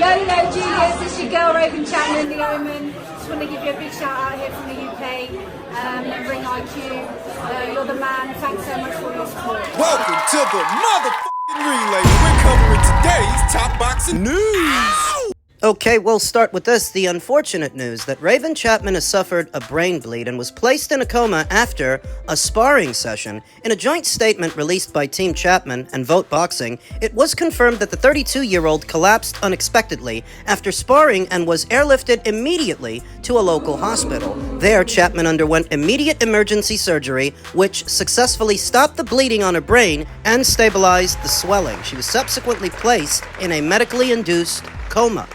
Yo, Julius, it's your girl Raven Chapman, the Omen. Just want to give you a big shout out here from the UK. Ring IQ, you're the man. Thanks so much for your support. Welcome to the motherfucking relay. We're covering today's top boxing news. Okay, we'll start with this. The unfortunate news that Raven Chapman has suffered a brain bleed and was placed in a coma after a sparring session. In a joint statement released by Team Chapman and Vote Boxing, it was confirmed that the 32-year-old collapsed unexpectedly after sparring and was airlifted immediately to a local hospital. There, Chapman underwent immediate emergency surgery, which successfully stopped the bleeding on her brain and stabilized the swelling. She was subsequently placed in a medically induced coma.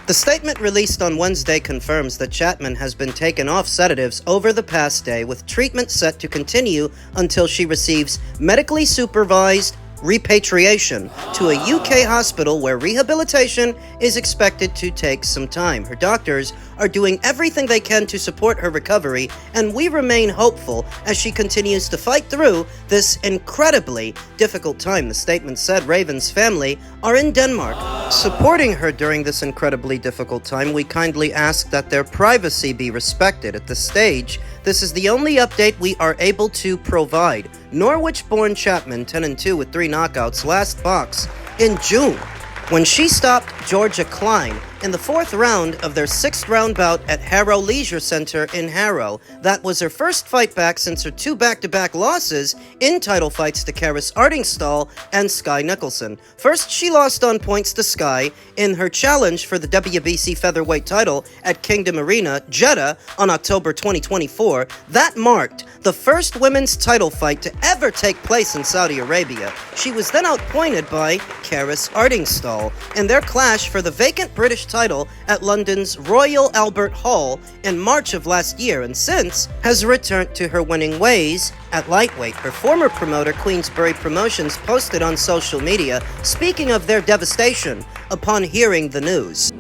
The statement released on Wednesday confirms that Chapman has been taken off sedatives over the past day, with treatment set to continue until she receives medically supervised repatriation to a UK hospital where rehabilitation is expected to take some time. Her doctors are doing everything they can to support her recovery, and we remain hopeful as she continues to fight through this incredibly difficult time. The statement said Raven's family are in Denmark, supporting her during this incredibly difficult time. We kindly ask that their privacy be respected. At this stage, this is the only update we are able to provide. Norwich-born Chapman, 10-2 with 3 knockouts, last box in June, when she stopped Georgia Klein in the 4th round of their 6th round bout at Harrow Leisure Center in Harrow. That was her first fight back since her 2 back-to-back losses in title fights to Karis Artingstall and Sky Nicholson. First, she lost on points to Sky in her challenge for the WBC featherweight title at Kingdom Arena, Jeddah, on October 2024. That marked the first women's title fight to ever take place in Saudi Arabia. She was then outpointed by Karis Artingstall in their clash for the vacant British title at London's Royal Albert Hall in March of last year, and since has returned to her winning ways at lightweight. Her former promoter, Queensberry Promotions, posted on social media speaking of their devastation upon hearing the news.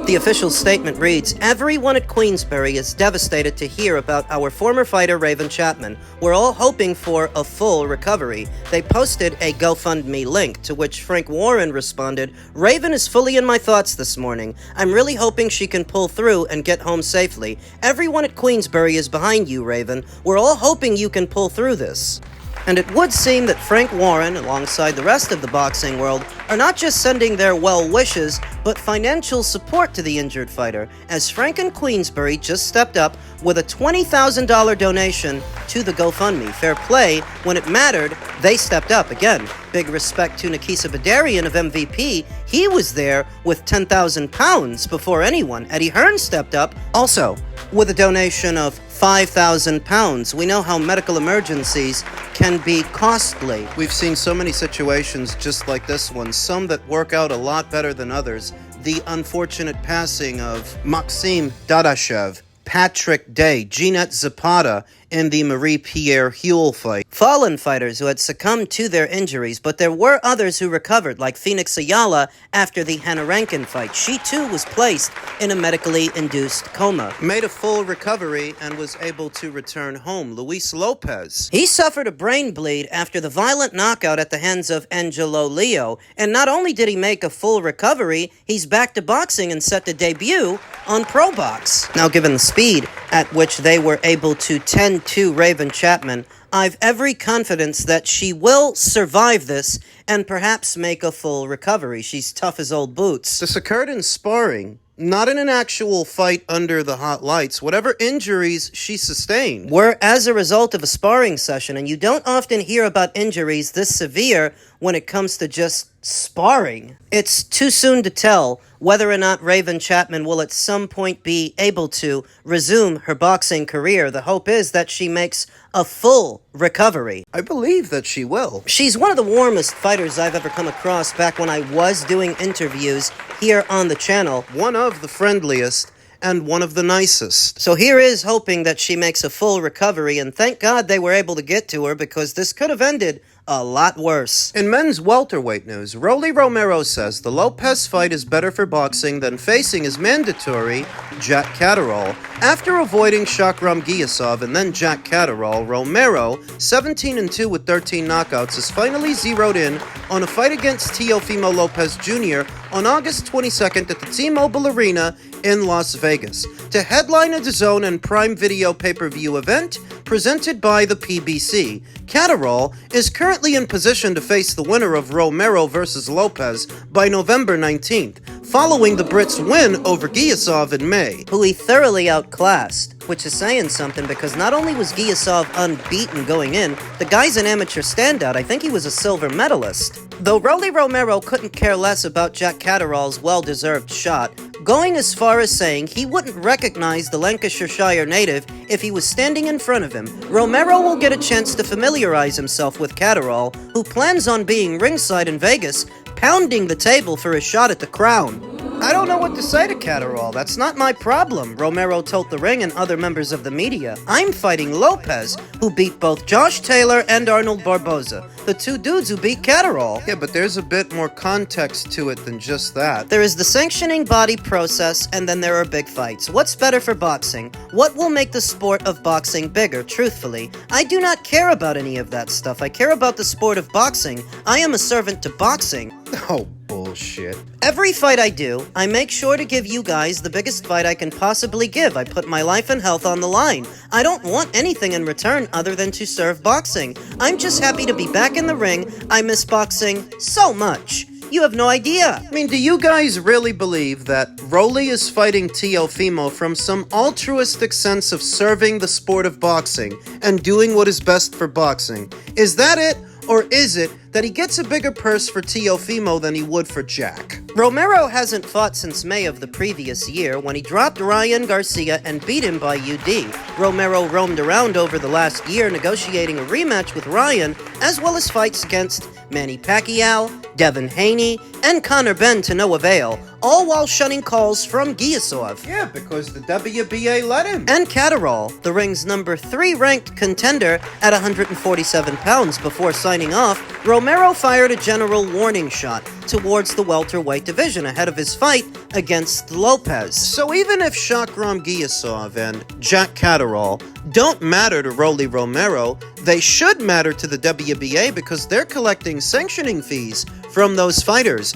The official statement reads, "Everyone at Queensberry is devastated to hear about our former fighter Raven Chapman. We're all hoping for a full recovery." They posted a GoFundMe link, to which Frank Warren responded, "Raven is fully in my thoughts this morning. I'm really hoping she can pull through and get home safely. Everyone at Queensberry is behind you, Raven. We're all hoping you can pull through this." And it would seem that Frank Warren, alongside the rest of the boxing world, are not just sending their well wishes, but financial support to the injured fighter, as Frank and Queensberry just stepped up with a $20,000 donation to the GoFundMe. Fair play. When it mattered, they stepped up. Again, big respect to Nikisa Badarian of MVP. He was there with £10,000 before anyone. Eddie Hearn stepped up, also with a donation of £5,000. We know how medical emergencies can be costly. We've seen so many situations just like this one, some that work out a lot better than others. The unfortunate passing of Maxim Dadashev, Patrick Day, Jeanette Zapata in the Marie-Pierre Huel fight. Fallen fighters who had succumbed to their injuries, but there were others who recovered, like Phoenix Ayala after the Hannah Rankin fight. She too was placed in a medically induced coma, made a full recovery, and was able to return home. Luis Lopez, he suffered a brain bleed after the violent knockout at the hands of Angelo Leo, and not only did he make a full recovery, he's back to boxing and set to debut on Pro Box. Now, given the speed at which they were able to tend to Raven Chapman, I've every confidence that she will survive this and perhaps make a full recovery. She's tough as old boots. This occurred in sparring, not in an actual fight under the hot lights. Whatever injuries she sustained were as a result of a sparring session, and you don't often hear about injuries this severe when it comes to just sparring. It's too soon to tell whether or not Raven Chapman will at some point be able to resume her boxing career. The hope is that she makes a full recovery. I believe that she will. She's one of the warmest fighters I've ever come across back when I was doing interviews here on the channel. One of the friendliest and one of the nicest. So here is hoping that she makes a full recovery, and thank God they were able to get to her, because this could have ended a lot worse. In men's welterweight news, Rolly Romero says the Lopez fight is better for boxing than facing his mandatory Jack Caterrall. After avoiding Shakram Giyasov and then Jack Caterrall, Romero, 17-2 with 13 knockouts, is finally zeroed in on a fight against Teofimo Lopez Jr. on August 22nd at the T-Mobile Arena in Las Vegas to headline a DAZN and Prime Video pay-per-view event presented by the PBC. Caterrall is currently in position to face the winner of Romero versus Lopez by November 19th, following the Brits' win over Giyasov in May, who he thoroughly outclassed, which is saying something because not only was Giyasov unbeaten going in, the guy's an amateur standout. I think he was a silver medalist. Though Rolly Romero couldn't care less about Jack Caterrall's well-deserved shot, going as far as saying he wouldn't recognize the Lancashire native if he was standing in front of him, Romero will get a chance to familiarize himself with Caterrall, who plans on being ringside in Vegas, pounding the table for a shot at the crown. I don't know what to say to Caterrall. That's not my problem, Romero told The Ring and other members of the media. I'm fighting Lopez, who beat both Josh Taylor and Arnold Barboza, the two dudes who beat Caterrall. Yeah, but there's a bit more context to it than just that. There is the sanctioning body process, and then there are big fights. What's better for boxing? What will make the sport of boxing bigger, truthfully? I do not care about any of that stuff. I care about the sport of boxing. I am a servant to boxing. Oh, bullshit. Every fight I do, I make sure to give you guys the biggest fight I can possibly give. I put my life and health on the line. I don't want anything in return other than to serve boxing. I'm just happy to be back in the ring. I miss boxing so much. You have no idea. I mean, do you guys really believe that Rolly is fighting Teofimo from some altruistic sense of serving the sport of boxing and doing what is best for boxing? Is that it? Or is it that he gets a bigger purse for Teofimo than he would for Jack? Romero hasn't fought since May of the previous year when he dropped Ryan Garcia and beat him by UD. Romero roamed around over the last year negotiating a rematch with Ryan, as well as fights against Manny Pacquiao, Devin Haney, and Conor Benn to no avail, all while shunning calls from Giyasov. Yeah, because the WBA let him. And Caterrall, the ring's number 3 ranked contender at 147 pounds before signing off, Romero fired a general warning shot towards the welterweight division ahead of his fight against Lopez. So even if Shakram Giyasov and Jack Caterrall don't matter to Rolly Romero, they should matter to the WBA because they're collecting sanctioning fees from those fighters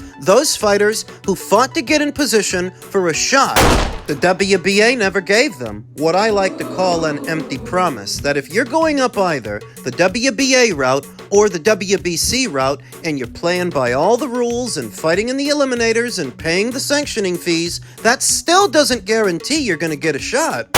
who fought to get in position for a shot the WBA never gave them. What I like to call an empty promise, that if you're going up either the WBA route or the WBC route, and you're playing by all the rules and fighting in the eliminators and paying the sanctioning fees, that still doesn't guarantee you're going to get a shot.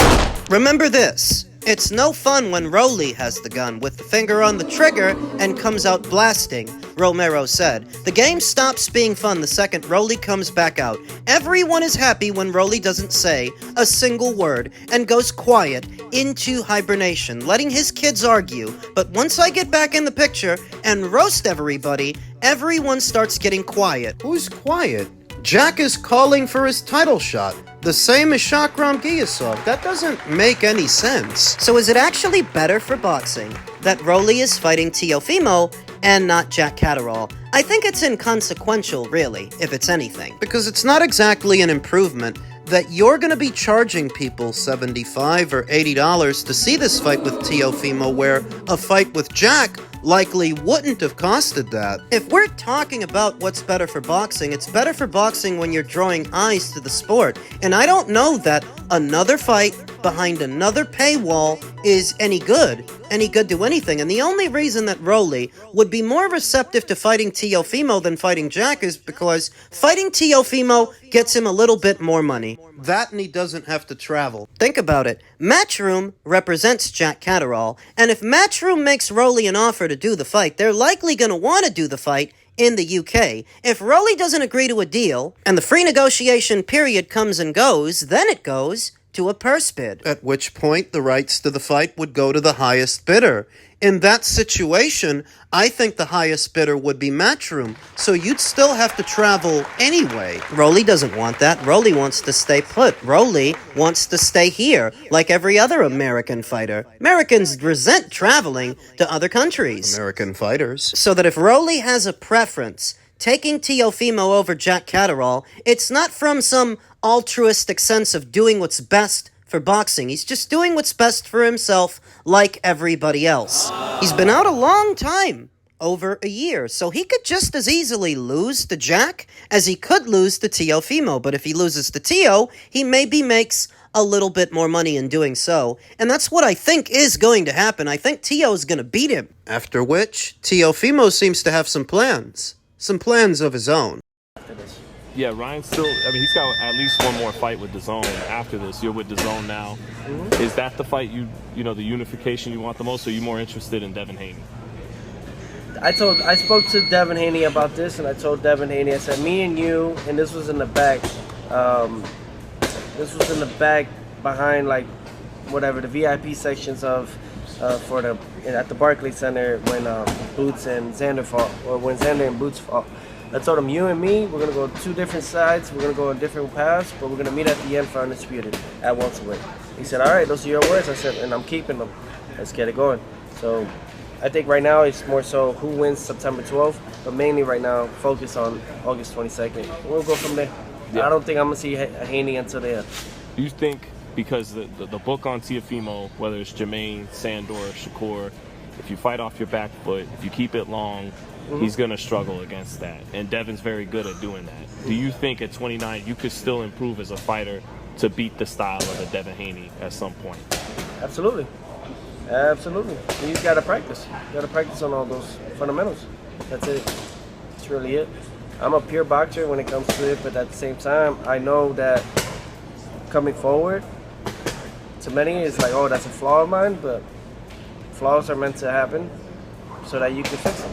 Remember this. It's no fun when Rolly has the gun with the finger on the trigger and comes out blasting, Romero said. The game stops being fun the second Rolly comes back out. Everyone is happy when Rolly doesn't say a single word and goes quiet into hibernation, letting his kids argue. But once I get back in the picture and roast everybody, everyone starts getting quiet. Who's quiet? Jack is calling for his title shot. The same as Shakram Giyasov. That doesn't make any sense. So is it actually better for boxing that Rolly is fighting Teofimo and not Jack Caterrall? I think it's inconsequential, really, if it's anything. Because it's not exactly an improvement that you're going to be charging people $75 or $80 to see this fight with Teofimo, where a fight with Jack likely wouldn't have costed that. If we're talking about what's better for boxing, it's better for boxing when you're drawing eyes to the sport. And I don't know that another fight behind another paywall is any good to anything. And the only reason that Rolly would be more receptive to fighting Teofimo than fighting Jack is because fighting Teofimo gets him a little bit more money. That, and he doesn't have to travel. Think about it. Matchroom represents Jack Caterrall, and if Matchroom makes Rolly an offer to do the fight, they're likely going to want to do the fight in the UK. If Rolly doesn't agree to a deal, and the free negotiation period comes and goes, then it goes to a purse bid. At which point, the rights to the fight would go to the highest bidder. In that situation, I think the highest bidder would be Matchroom, so you'd still have to travel anyway. Rolly doesn't want that. Rolly wants to stay put. Rolly wants to stay here, like every other American fighter. Americans resent traveling to other countries. American fighters. So that if Rolly has a preference, taking Teofimo over Jack Caterrall, it's not from some altruistic sense of doing what's best for boxing. He's just doing what's best for himself, like everybody else. He's been out a long time, over a year, so he could just as easily lose to Jack as he could lose to Teofimo. But if he loses to Teo, he maybe makes a little bit more money in doing so, and that's what I think is going to happen. I think Teo's going to beat him. After which, Teofimo seems to have some plans of his own. Yeah, Ryan's still, he's got at least one more fight with DAZN after this. You're with DAZN now. Mm-hmm. Is that the fight you know, the unification you want the most, or are you more interested in Devin Haney? I spoke to Devin Haney about this, and I told Devin Haney, I said, me and you, and this was in the back, behind, like, whatever, the VIP sections of, at the Barclays Center when Boots and Xander fought, or when Xander and Boots fought. I told him, you and me, we're going to go two different sides, we're going to go on different paths, but we're going to meet at the end for Undisputed at welterweight. He said, all right, those are your words. I said, and I'm keeping them. Let's get it going. So I think right now it's more so who wins September 12th, but mainly right now, focus on August 22nd. We'll go from there. Yeah. I don't think I'm going to see Haney until then. Do you think, because the book on Teofimo, whether it's Jermaine, Sandor, Shakur, if you fight off your back foot, if you keep it long, he's going to struggle against that. And Devin's very good at doing that. Do you think at 29 you could still improve as a fighter to beat the style of a Devin Haney at some point? Absolutely. Absolutely. You got to practice. You got to practice on all those fundamentals. That's it. That's really it. I'm a pure boxer when it comes to it, but at the same time, I know that coming forward, to many, it's like, oh, that's a flaw of mine, but flaws are meant to happen so that you can fix them.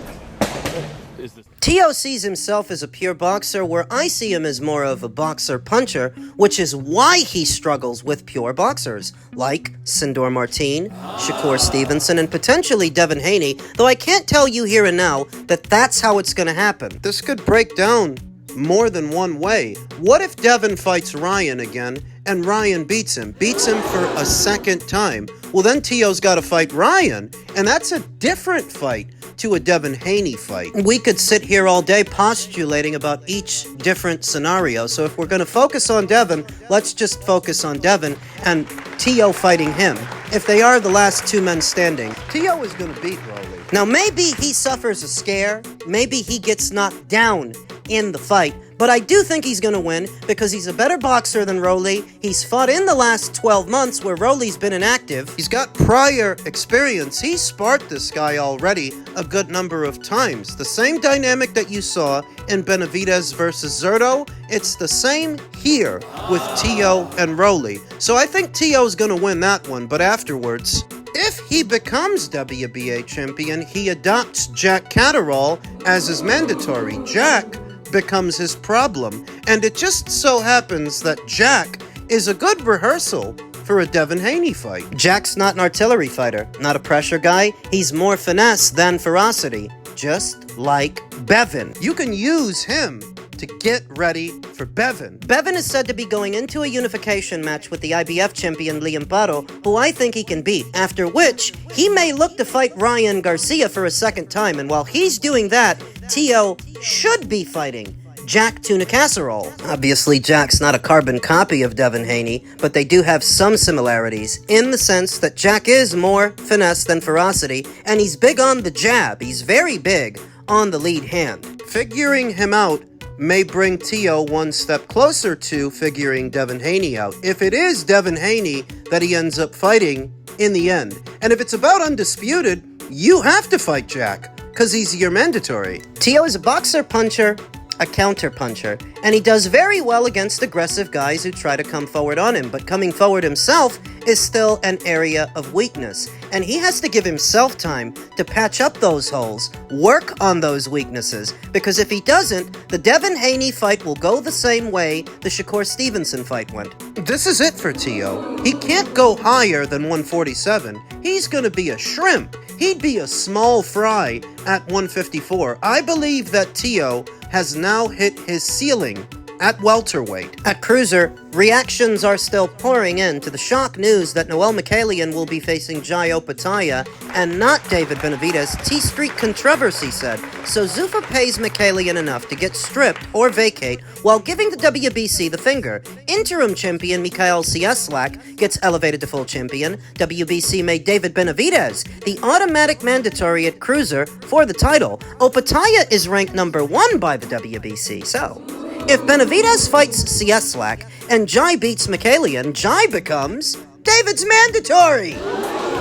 Teo sees himself as a pure boxer, where I see him as more of a boxer-puncher, which is why he struggles with pure boxers, like Sindor Martin, Shakur Stevenson, and potentially Devin Haney, though I can't tell you here and now that that's how it's going to happen. This could break down more than one way. What if Devin fights Ryan again, and Ryan beats him for a second time? Well, then Teo's got to fight Ryan, and that's a different fight to a Devin Haney fight. We could sit here all day postulating about each different scenario, so if we're going to focus on Devin, let's just focus on Devin and Teo fighting him. If they are the last two men standing, Teo is going to beat Rolly. Now maybe he suffers a scare, maybe he gets knocked down in the fight, but I do think he's going to win because he's a better boxer than Rolly. He's fought in the last 12 months where Rolly's been inactive. He's got prior experience. He sparred this guy already a good number of times. The same dynamic that you saw in Benavidez versus Zurdo, it's the same here with Teo and Rolly. So I think Teo's going to win that one, but afterwards, if he becomes WBA champion, he adopts Jack Caterrall as his mandatory. Jack becomes his problem, and it just so happens that Jack is a good rehearsal for a Devin Haney fight. Jack's not an artillery fighter, not a pressure guy. He's more finesse than ferocity, just like Bevin. You can use him to get ready for Bevin. Bevin is said to be going into a unification match with the IBF champion Liam Barrow, who I think he can beat, after which he may look to fight Ryan Garcia for a second time, and while he's doing that, Teo should be fighting Jack Tuna Casserole. Obviously, Jack's not a carbon copy of Devin Haney, but they do have some similarities, in the sense that Jack is more finesse than ferocity, and he's big on the jab. He's very big on the lead hand. Figuring him out may bring Teo one step closer to figuring Devin Haney out, if it is Devin Haney that he ends up fighting in the end. And if it's about Undisputed, you have to fight Jack, because he's your mandatory. Teo is a boxer-puncher. a counterpuncher, and he does very well against aggressive guys who try to come forward on him, but coming forward himself is still an area of weakness, and he has to give himself time to patch up those holes, work on those weaknesses, because if he doesn't, the Devin Haney fight will go the same way the Shakur Stevenson fight went. This is it for Tio. He can't go higher than 147. He's gonna be a shrimp. He'd be a small fry at 154. I believe that Tio has now hit his ceiling at welterweight. At Cruiser, reactions are still pouring in to the shock news that Noel Mikaelian will be facing Jai Opataya and not David Benavidez, T Street controversy said. So Zuffa pays Mikaelian enough to get stripped or vacate while giving the WBC the finger. Interim champion Mikael Cieslak gets elevated to full champion. WBC made David Benavidez the automatic mandatory at Cruiser for the title. Opataya is ranked number 1 by the WBC, so if Benavidez fights Cieslak and Jai beats Mikaelian, Jai becomes David's mandatory!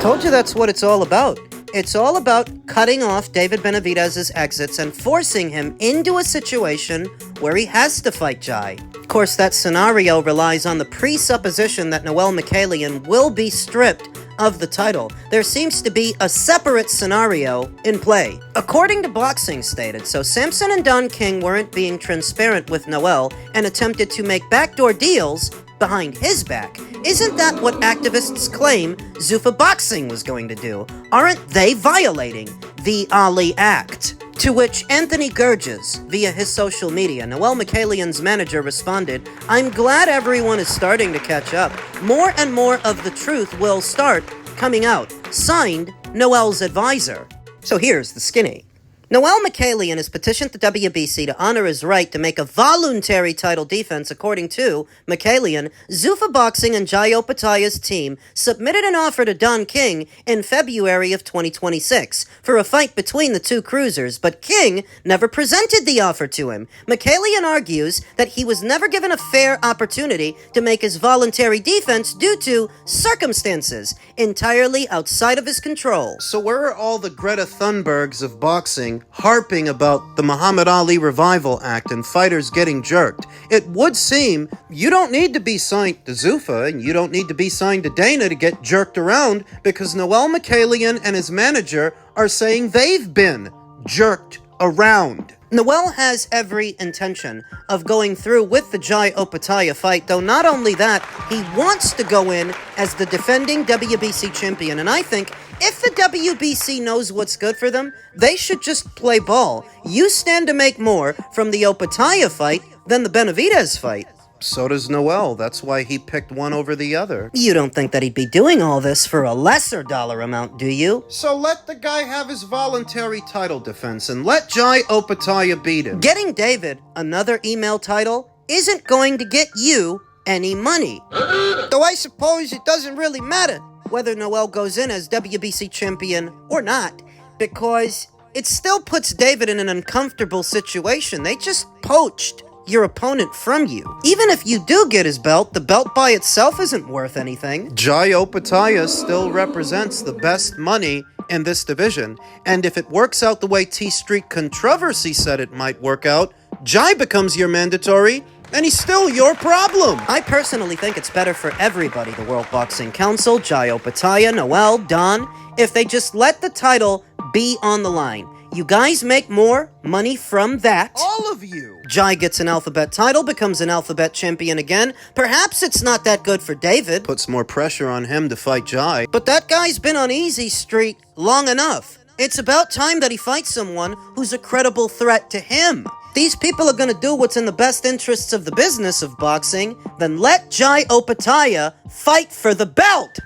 Told you that's what it's all about. It's all about cutting off David Benavidez's exits and forcing him into a situation where he has to fight Jai. Of course, that scenario relies on the presupposition that Noel Mikaelian will be stripped of the title. There seems to be a separate scenario in play. According to Boxing stated, so Samson and Don King weren't being transparent with Noel and attempted to make backdoor deals behind his back. Isn't that what activists claim Zuffa Boxing was going to do? Aren't they violating the Ali Act? To which Anthony Gurges, via his social media, Noel Mikaelian's manager, responded, "I'm glad everyone is starting to catch up. More and more of the truth will start coming out. Signed, Noel's advisor." So here's the skinny. Noel Mikaelian has petitioned the WBC to honor his right to make a voluntary title defense. According to Mikaelian, Zuffa Boxing and Jai Opataya's team submitted an offer to Don King in February of 2026 for a fight between the two cruisers, but King never presented the offer to him. Mikaelian argues that he was never given a fair opportunity to make his voluntary defense due to circumstances entirely outside of his control. So where are all the Greta Thunbergs of boxing harping about the Muhammad Ali Revival Act and fighters getting jerked? It would seem you don't need to be signed to Zuffa and you don't need to be signed to Dana to get jerked around, because Noel Mikaelian and his manager are saying they've been jerked around. Noel has every intention of going through with the Jai Opataya fight, though not only that, he wants to go in as the defending WBC champion, and I think if the WBC knows what's good for them, they should just play ball. You stand to make more from the Opataya fight than the Benavidez fight. So does Noel. That's why he picked one over the other. You don't think that he'd be doing all this for a lesser dollar amount, do you? So let the guy have his voluntary title defense and let Jai Opataya beat him. Getting David another email title isn't going to get you any money. Though I suppose it doesn't really matter whether Noel goes in as WBC champion or not, because it still puts David in an uncomfortable situation. They just poached your opponent from you. Even if you do get his belt, the belt by itself isn't worth anything. Jai Opataya still represents the best money in this division, and if it works out the way T Street Controversy said it might work out, Jai becomes your mandatory, and he's still your problem. I personally think it's better for everybody, the World Boxing Council, Jai Opataya, Noel, Don, if they just let the title be on the line. You guys make more money from that. All of you. Jai gets an alphabet title, becomes an alphabet champion again. Perhaps it's not that good for David. Puts more pressure on him to fight Jai. But that guy's been on Easy Street long enough. It's about time that he fights someone who's a credible threat to him. These people are going to do what's in the best interests of the business of boxing. Then let Jai Opataya fight for the belt.